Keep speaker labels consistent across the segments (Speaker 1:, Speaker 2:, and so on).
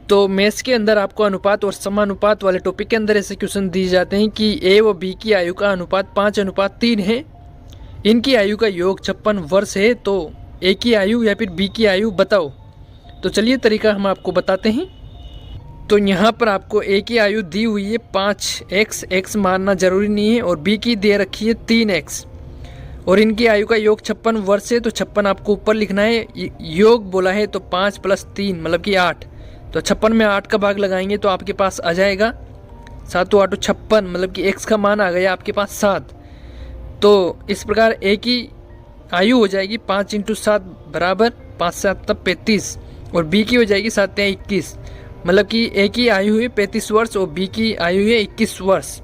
Speaker 1: तो मैथ्स के अंदर आपको अनुपात और समानुपात वाले टॉपिक के अंदर ऐसे क्वेश्चन दिए जाते हैं कि ए व बी की आयु का अनुपात 5:3 है। इनकी आयु का योग 56 वर्ष है, तो ए की आयु या फिर बी की आयु बताओ। तो चलिए तरीका हम आपको बताते हैं। तो यहाँ पर आपको ए की आयु दी हुई है 5x, x मानना जरूरी नहीं है, और बी की दे रखी है 3x, और इनकी आयु का योग 56 वर्ष है। तो 56 आपको ऊपर लिखना है, योग बोला है तो 5 + 3 मतलब कि 8। तो 56 में 8 का भाग लगाएंगे तो आपके पास आ जाएगा 7 × 8 = 56, मतलब कि x का मान आ गया आपके पास 7। तो इस प्रकार ए की आयु हो जाएगी 5 × 7 बराबर 5 × 7 = 35, और बी की हो जाएगी 7 × 21, मतलब कि ए की आयु हुई 35 वर्ष और बी की आयु है 21 वर्ष।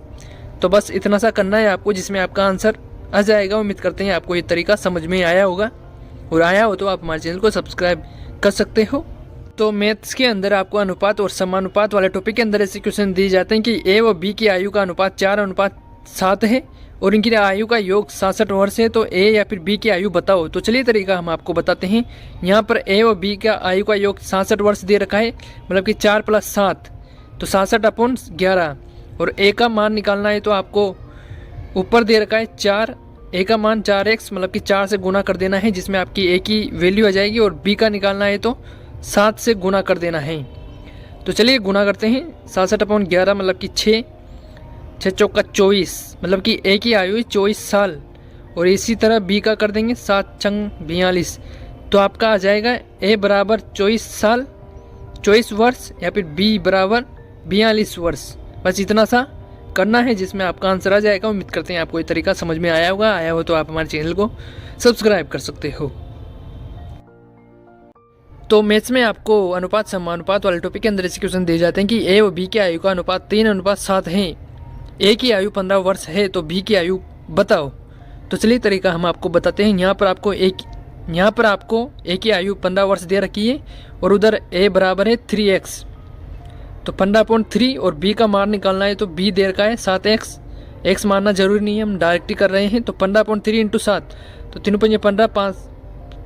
Speaker 1: तो बस इतना सा करना है आपको, जिसमें आपका आंसर आ जाएगा। उम्मीद करते हैं आपको ये तरीका समझ में आया होगा, और आया हो तो आप हमारे चैनल को सब्सक्राइब कर सकते हो। तो मैथ्स के अंदर आपको अनुपात और समानुपात वाले टॉपिक के अंदर ऐसे क्वेश्चन दिए जाते हैं कि ए व बी की आयु का अनुपात 4:7 है, और इनकी आयु का योग 66 वर्ष है। तो ए या फिर बी की आयु बताओ। तो चलिए तरीका हम आपको बताते हैं। यहाँ पर ए व बी का आयु का योग 66 वर्ष दे रखा है, मतलब कि 4 + 7 तो 66/11, और ए का मान निकालना है तो आपको ऊपर दे रखा है 4, ए का मान 4x, मतलब कि 4 से गुना कर देना है, जिसमें आपकी ए की वैल्यू आ जाएगी, और बी का निकालना है तो 7 से गुना कर देना है। तो चलिए गुना करते हैं। 66/11 मतलब कि 6, 6 × 4 = 24, मतलब कि ए की आयु है 24 साल, और इसी तरह बी का कर देंगे 7 × 42, तो आपका आ जाएगा ए बराबर 24 साल 24 वर्ष, या फिर बी बराबर 42 वर्ष। बस इतना सा करना है, जिसमें आपका आंसर आ जाएगा। उम्मीद करते हैं आपको ये तरीका समझ में आया होगा। आया हो तो आप हमारे चैनल को सब्सक्राइब कर सकते हो। तो मैथ्स में आपको अनुपात समानुपात वाले टॉपिक के अंदर ऐसे क्वेश्चन दिए जाते हैं कि ए व बी की आयु का अनुपात 3:7 है। ए की आयु 15 वर्ष है, तो बी की आयु बताओ। तो चलिए तरीका हम आपको बताते हैं। यहाँ पर आपको ए की आयु 15 वर्ष दे रखी है, और उधर ए बराबर है 3x, तो 15/3, और बी का मान निकालना है तो बी दे रखा है 7x, x मानना जरूरी नहीं है, हम डायरेक्ट ही कर रहे हैं। तो 15/3 × 7, तो 3 × 5 = 15, 5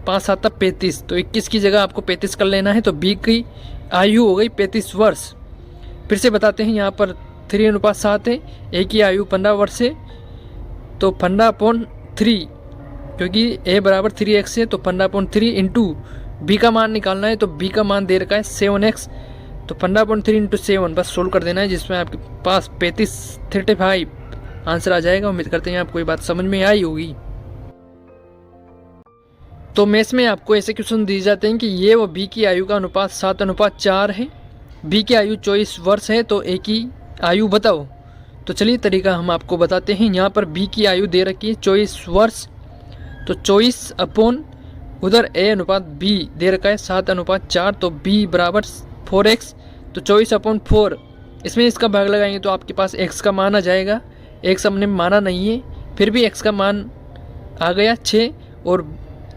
Speaker 1: × 7 = 35, तो 21 की जगह आपको 35 कर लेना है। तो बी की आयु हो गई 35 वर्ष। फिर से बताते हैं, यहाँ पर 3:7 है, ए की आयु 15 वर्ष है, तो 15/3, क्योंकि ए बराबर 3x है, तो 15/3 इंटू बी का मान निकालना है, तो बी का मान दे रखा है 7x, तो 15/3 × 7 बस सोल्व कर देना है, जिसमें आपके पास 35 आंसर आ जाएगा। उम्मीद करते हैं आपको ये बात समझ में आई होगी। तो मैथ्स में आपको ऐसे क्वेश्चन दिए जाते हैं कि ए व बी की आयु का अनुपात 7:4 है, बी की आयु 24 वर्ष है, तो ए की आयु बताओ। तो चलिए तरीका हम आपको बताते हैं। यहाँ पर बी की आयु दे रखी है 24 वर्ष, तो 24 अपॉन उधर ए अनुपात बी दे रखा है 7:4, तो बी बराबर 4x, तो 24/4, इसमें इसका भाग लगाएंगे तो आपके पास x का मान आ जाएगा। x हमने माना नहीं है, फिर भी x का मान आ गया 6, और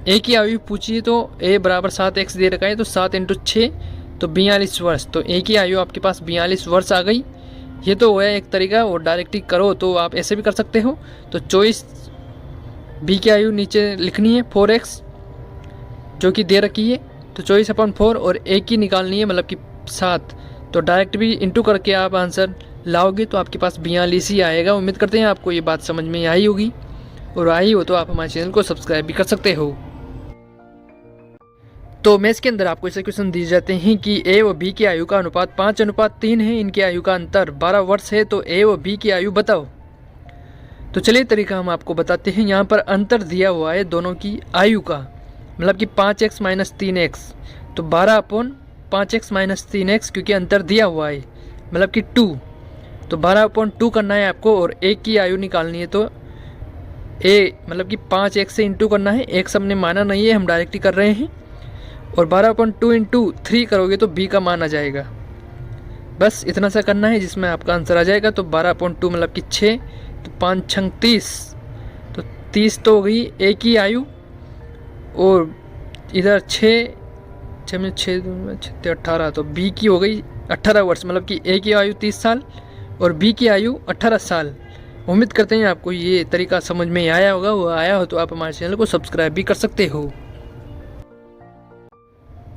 Speaker 1: a की आयु पूछी है तो a बराबर 7x दे रखा है, तो 7 × 6 तो 42 वर्ष, तो a की आयु आपके पास 42 वर्ष आ गई। ये तो है एक तरीका, और डायरेक्ट ही करो तो आप ऐसे भी कर सकते हो। तो 24, b की आयु नीचे लिखनी है 4x जो कि दे रखी है, तो 24/4, और a की निकालनी है, मतलब कि 7, तो डायरेक्ट भी इंटू करके आप आंसर लाओगे तो आपके पास 42 ही आएगा। उम्मीद करते हैं आपको ये बात समझ में आई होगी, और आई हो तो आप हमारे चैनल को सब्सक्राइब भी कर सकते हो। तो मैथ्स के अंदर आपको ऐसे क्वेश्चन दिए जाते हैं कि ए व बी की आयु का अनुपात 5:3 है, इनकी आयु का अंतर 12 वर्ष है, तो ए व बी की आयु बताओ। तो चलिए तरीका हम आपको बताते हैं। यहाँ पर अंतर दिया हुआ है दोनों की आयु का, मतलब कि 5x - 3x, तो 12/5x - 3x, क्योंकि अंतर दिया हुआ है, मतलब कि 2, तो 12/2 करना है आपको, और a की आयु निकालनी है तो a मतलब कि 5x से इंटू करना है। x हमने माना नहीं है, हम डायरेक्ट ही कर रहे हैं, और 12/2 × 3 करोगे तो b का मान आ जाएगा। बस इतना सा करना है, जिसमें आपका आंसर आ जाएगा। तो 12/2 मतलब कि 6, तो 5 × 30, तो 30 तो हो गई a की आयु, और इधर 6 में 6 18, तो b की हो गई 18 वर्ष, मतलब कि a की आयु 30 साल और b की आयु 18 साल। उम्मीद करते हैं आपको ये तरीका समझ में आया होगा। वो आया हो तो आप हमारे चैनल को सब्सक्राइब भी कर सकते हो।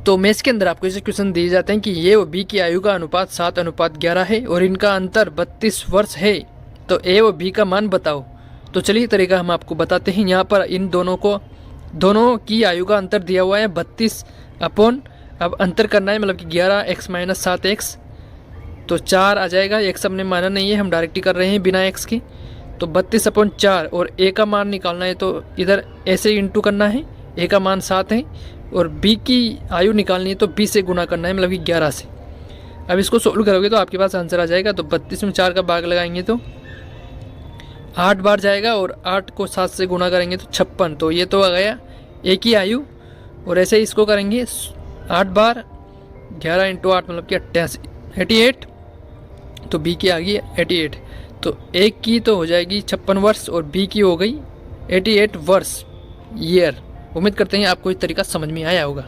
Speaker 1: तो मैथ्स के अंदर आपको ऐसे क्वेश्चन दिए जाते हैं कि ए व बी की आयु का अनुपात 7:11 है और इनका अंतर 32 वर्ष है, तो ए व बी का मान बताओ। तो चलिए तरीका हम आपको बताते हैं। यहाँ पर इन दोनों की आयु का अंतर दिया हुआ है 32 अपॉन, अब अंतर करना है मतलब कि 11x - 7x, तो 4 आ जाएगा। x हमने माना नहीं है, हम डायरेक्ट ही कर रहे हैं बिना x की। तो 32/4 और a का मान निकालना है, तो इधर ऐसे इंटू करना है। a का मान 7 है और b की आयु निकालनी है, तो b से गुना करना है मतलब कि 11 से। अब इसको सोल्व करोगे तो आपके पास आंसर आ जाएगा। तो 32 में 4 का भाग लगाएंगे तो 8 बार जाएगा और 8 को 7 से गुना करेंगे तो 56। तो ये तो आ गया a की आयु। और ऐसे ही इसको करेंगे 8 बार, 11 × 8 मतलब कि 88। तो b की आ गई 88। तो एक की तो हो जाएगी 56 वर्ष और b की हो गई 88 वर्ष ईयर। उम्मीद करते हैं आपको इस तरीका समझ में आया होगा।